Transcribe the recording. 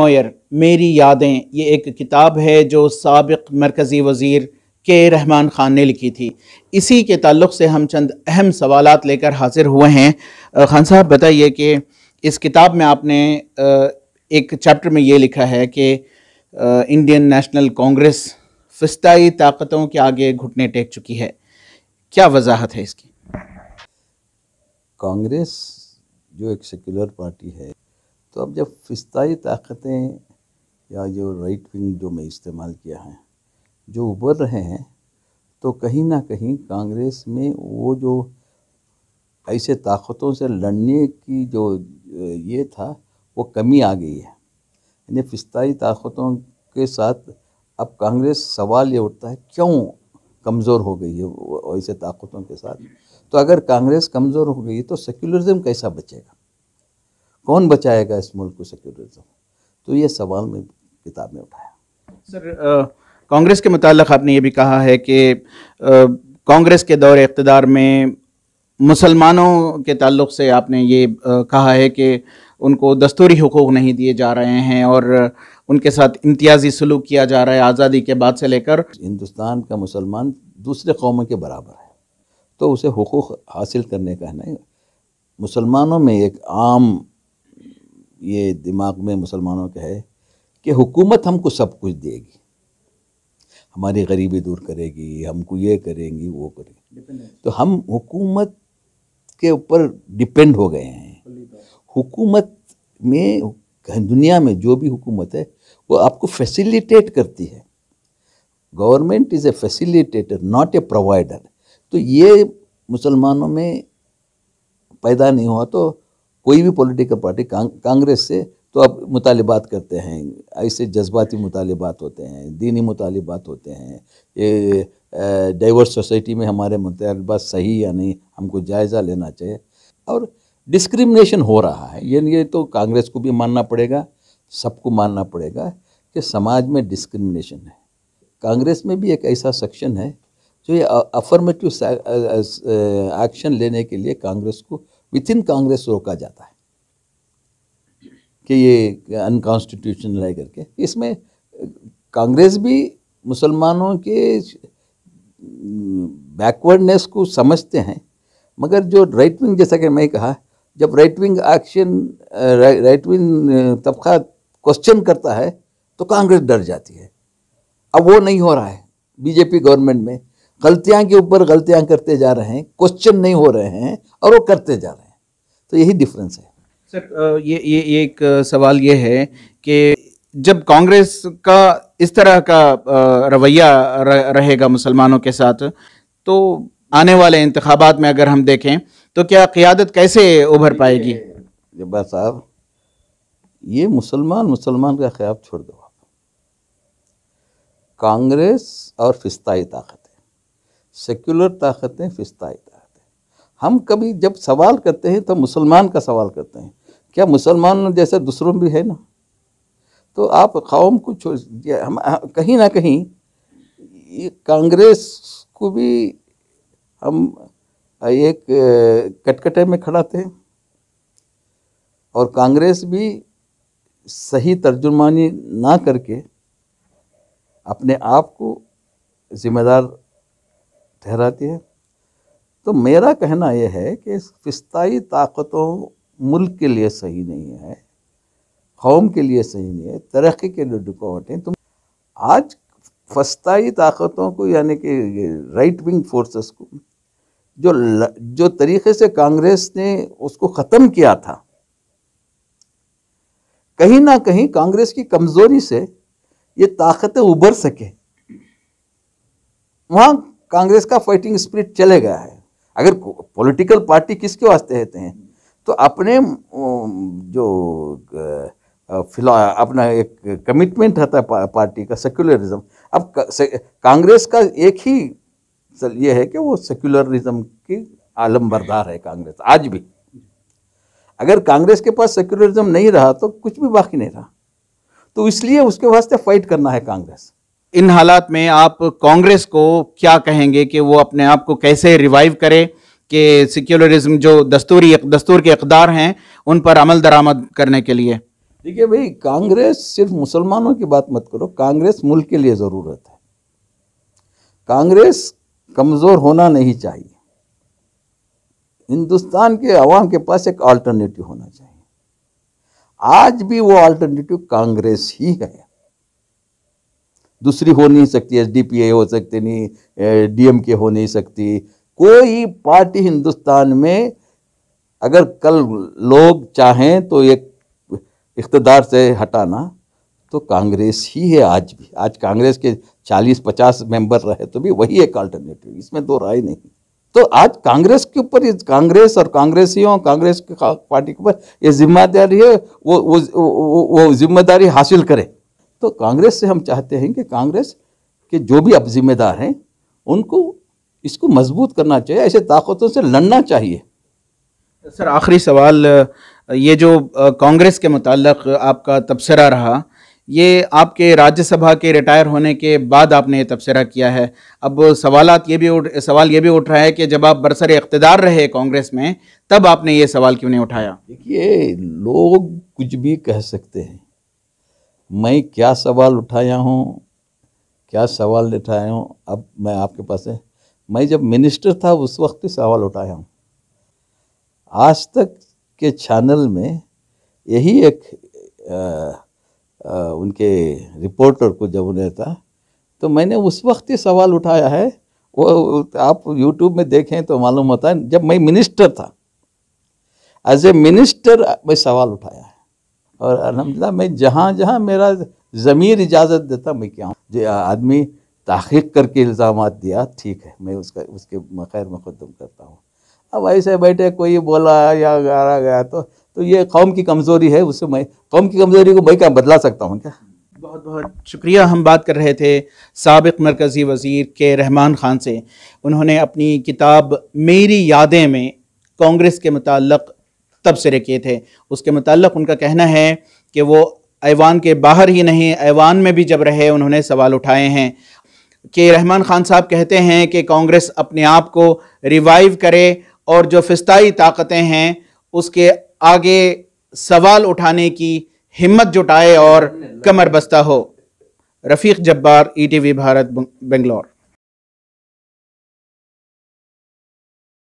Noire मेरी यादें, ये एक किताब है जो साबिक मरकज़ी वज़ीर के रहमान ख़ान ने लिखी थी। इसी के ताल्लुक़ से हम चंद अहम सवालात लेकर हाज़िर हुए हैं। ख़ान साहब बताइए कि इस किताब में आपने एक चैप्टर में ये लिखा है कि इंडियन नेशनल कांग्रेस फ़िस्ताई ताकतों के आगे घुटने टेक चुकी है। क्या वजाहत है इसकी? कांग्रेस जो एक सेक्युलर पार्टी है, तो अब जब फ़िस्ताई ताकतें या जो राइट विंग जो मैं इस्तेमाल किया है जो उभर रहे हैं, तो कहीं ना कहीं कांग्रेस में वो जो ऐसे ताकतों से लड़ने की जो ये था वो कमी आ गई है। यानी फ़िस्ताई ताकतों के साथ अब कांग्रेस सवाल ये उठता है क्यों कमज़ोर हो गई है ऐसे ताकतों के साथ। तो अगर कांग्रेस कमज़ोर हो गई तो सेक्युलरिज्म कैसा बचेगा, कौन बचाएगा इस मुल्क को सेक्युलरिज्म? तो ये सवाल मैं किताब में उठाया। सर, कांग्रेस के मुताल्लिक़ आपने ये भी कहा है कि कांग्रेस के दौर इक़्तिदार में मुसलमानों के ताल्लुक़ से आपने ये कहा है कि उनको दस्तूरी हुकूक़ नहीं दिए जा रहे हैं और उनके साथ इम्तियाज़ी सलूक किया जा रहा है आज़ादी के बाद से लेकर। हिंदुस्तान का मुसलमान दूसरे कौमों के बराबर है, तो उसे हुकूक़ हासिल करने का है ना। मुसलमानों में एक आम ये दिमाग में मुसलमानों का है कि हुकूमत हमको सब कुछ देगी, हमारी गरीबी दूर करेगी, हमको ये करेंगी वो करेंगी, तो हम हुकूमत के ऊपर डिपेंड हो गए हैं। हुकूमत में दुनिया में जो भी हुकूमत है वो आपको फैसिलिटेट करती है। Government is a facilitator not a provider. तो ये मुसलमानों में पैदा नहीं हुआ। तो कोई भी पॉलिटिकल पार्टी कांग्रेस से तो अब मुतालिबात करते हैं, ऐसे जज्बाती मुतालिबात होते हैं, दीनी मुतालिबात होते हैं, ये डाइवर्स सोसाइटी में हमारे मुतालिबात सही या नहीं हमको जायज़ा लेना चाहिए। और डिस्क्रिमिनेशन हो रहा है, ये तो कांग्रेस को भी मानना पड़ेगा, सबको मानना पड़ेगा कि समाज में डिस्क्रिमिनेशन है। कांग्रेस में भी एक ऐसा सेक्शन है जो ये अफर्मेटिव एक्शन लेने के लिए कांग्रेस को विद इन कांग्रेस रोका जाता है कि ये अनकॉन्स्टिट्यूशनल है करके। इसमें कांग्रेस भी मुसलमानों के बैकवर्डनेस को समझते हैं, मगर जो राइट विंग, जैसा कि मैं कहा, जब right wing action right wing तबका क्वेश्चन करता है तो कांग्रेस डर जाती है। अब वो नहीं हो रहा है। बीजेपी गवर्नमेंट में गलतियां के ऊपर गलतियां करते जा रहे हैं, क्वेश्चन नहीं हो रहे हैं और वो करते जा रहे हैं। तो यही डिफरेंस है। सर, ये एक सवाल ये है कि जब कांग्रेस का इस तरह का रवैया रहेगा मुसलमानों के साथ, तो आने वाले इंतखाबात में अगर हम देखें तो क्या क़ियादत कैसे उभर पाएगी? जब्बार साहब, ये मुसलमान का ख्याल छोड़ दो आप। कांग्रेस और फ़िस्ताई ताकतें, सेक्युलर ताकतें, फ़िस्ताई ताकतें, हम कभी जब सवाल करते हैं तो मुसलमान का सवाल करते हैं, क्या मुसलमान जैसे दूसरों भी है ना? तो आप कौम को हम कहीं ना कहीं ये कांग्रेस को भी हम एक कटकटे में खड़ाते हैं और कांग्रेस भी सही तर्जुमानी ना करके अपने आप को जिम्मेदार ठहराती है। तो मेरा कहना यह है कि फ़िस्ताई ताकतों मुल्क के लिए सही नहीं है, कौम के लिए सही नहीं है, तरक्की के लिए रुकावट है। तुम आज फ़िस्ताई ताकतों को यानी कि राइट विंग फोर्सेस को जो तरीक़े से कांग्रेस ने उसको ख़त्म किया था, कहीं ना कहीं कांग्रेस की कमज़ोरी से ये ताकतें उभर सके, वहाँ कांग्रेस का फाइटिंग स्पिरिट चले गया है। अगर पॉलिटिकल पार्टी किसके वास्ते रहते हैं तो अपने जो अपना एक कमिटमेंट रहता है पार्टी का, सेक्युलरिज्म। अब कांग्रेस का एक ही ये है कि वो सेक्युलरिज्म की आलम बरदार है कांग्रेस आज भी। अगर कांग्रेस के पास सेक्युलरिज्म नहीं रहा तो कुछ भी बाकी नहीं रहा। तो इसलिए उसके वास्ते फाइट करना है कांग्रेस। इन हालात में आप कांग्रेस को क्या कहेंगे कि वो अपने आप को कैसे रिवाइव करे कि सेक्युलरिज्म जो दस्तूर के इक़दार हैं उन पर अमल दरामद करने के लिए? देखिए भाई, कांग्रेस सिर्फ मुसलमानों की बात मत करो, कांग्रेस मुल्क के लिए ज़रूरत है। कांग्रेस कमज़ोर होना नहीं चाहिए। हिंदुस्तान के अवाम के पास एक अल्टरनेटिव होना चाहिए। आज भी वो अल्टरनेटिव कांग्रेस ही है, दूसरी हो नहीं सकती। एसडीपीआई हो सकती नहीं, डीएमके हो नहीं सकती। कोई पार्टी हिंदुस्तान में अगर कल लोग चाहें तो एक इख्तिदार से हटाना, तो कांग्रेस ही है आज भी। आज कांग्रेस के 40-50 मेंबर रहे तो भी वही एक अल्टरनेटिव, इसमें दो राय नहीं। तो आज कांग्रेस के ऊपर, कांग्रेस और कांग्रेसियों, कांग्रेस के पार्टी के ऊपर ये जिम्मेदारी है, वो जिम्मेदारी हासिल करे। तो कांग्रेस से हम चाहते हैं कि कांग्रेस के जो भी अब जिम्मेदार हैं उनको इसको मजबूत करना चाहिए, ऐसे ताकतों से लड़ना चाहिए। सर, आखिरी सवाल, ये जो कांग्रेस के मुताल्लिक़ आपका तबसरा रहा, ये आपके राज्यसभा के रिटायर होने के बाद आपने ये तबसरा किया है। अब सवाल ये भी उठ रहा है कि जब आप बरसर इक़्तिदार रहे कांग्रेस में, तब आपने ये सवाल क्यों नहीं उठाया? देखिए, लोग कुछ भी कह सकते हैं। मैं क्या सवाल उठाया हूँ, क्या सवाल नहीं उठाया हूँ, अब मैं आपके पास है। मैं जब मिनिस्टर था उस वक्त ही सवाल उठाया हूँ। आज तक के चैनल में यही एक उनके रिपोर्टर को जब उन्हें था, तो मैंने उस वक्त ही सवाल उठाया है। वो आप यूट्यूब में देखें तो मालूम होता है, जब मैं मिनिस्टर था, एज ए मिनिस्टर मैं सवाल उठाया है। और अल्हम्दुलिल्लाह मैं जहाँ जहाँ मेरा ज़मीर इजाज़त देता मैं क्या हूँ। जो आदमी तहक़ीक़ करके इल्ज़ामात दिया, ठीक है, मैं उसके खैर मक़दम करता हूँ। अब ऐसे बैठे कोई बोला या गारा गया तो ये कौम की कमज़ोरी है, उससे मैं कौम की कमज़ोरी को मैं क्या बदला सकता हूँ क्या? बहुत बहुत शुक्रिया। हम बात कर रहे थे साबिक़ मरकज़ी वज़ीर के रहमान ख़ान से। उन्होंने अपनी किताब मेरी यादें में कांग्रेस के मुताल्लिक़ तबसरे किए थे। उसके मुताल्लिक़ उनका कहना है कि वो ऐवान के बाहर ही नहीं, ऐवान में भी जब रहे उन्होंने सवाल उठाए हैं। कि रहमान ख़ान साहब कहते हैं कि कांग्रेस अपने आप को रिवाइव करे और जो फ़िस्ताई ताकतें हैं उसके आगे सवाल उठाने की हिम्मत जुटाए और कमर बस्ता हो। रफ़ीक जब्बार, ETV भारत, बेंगलोर।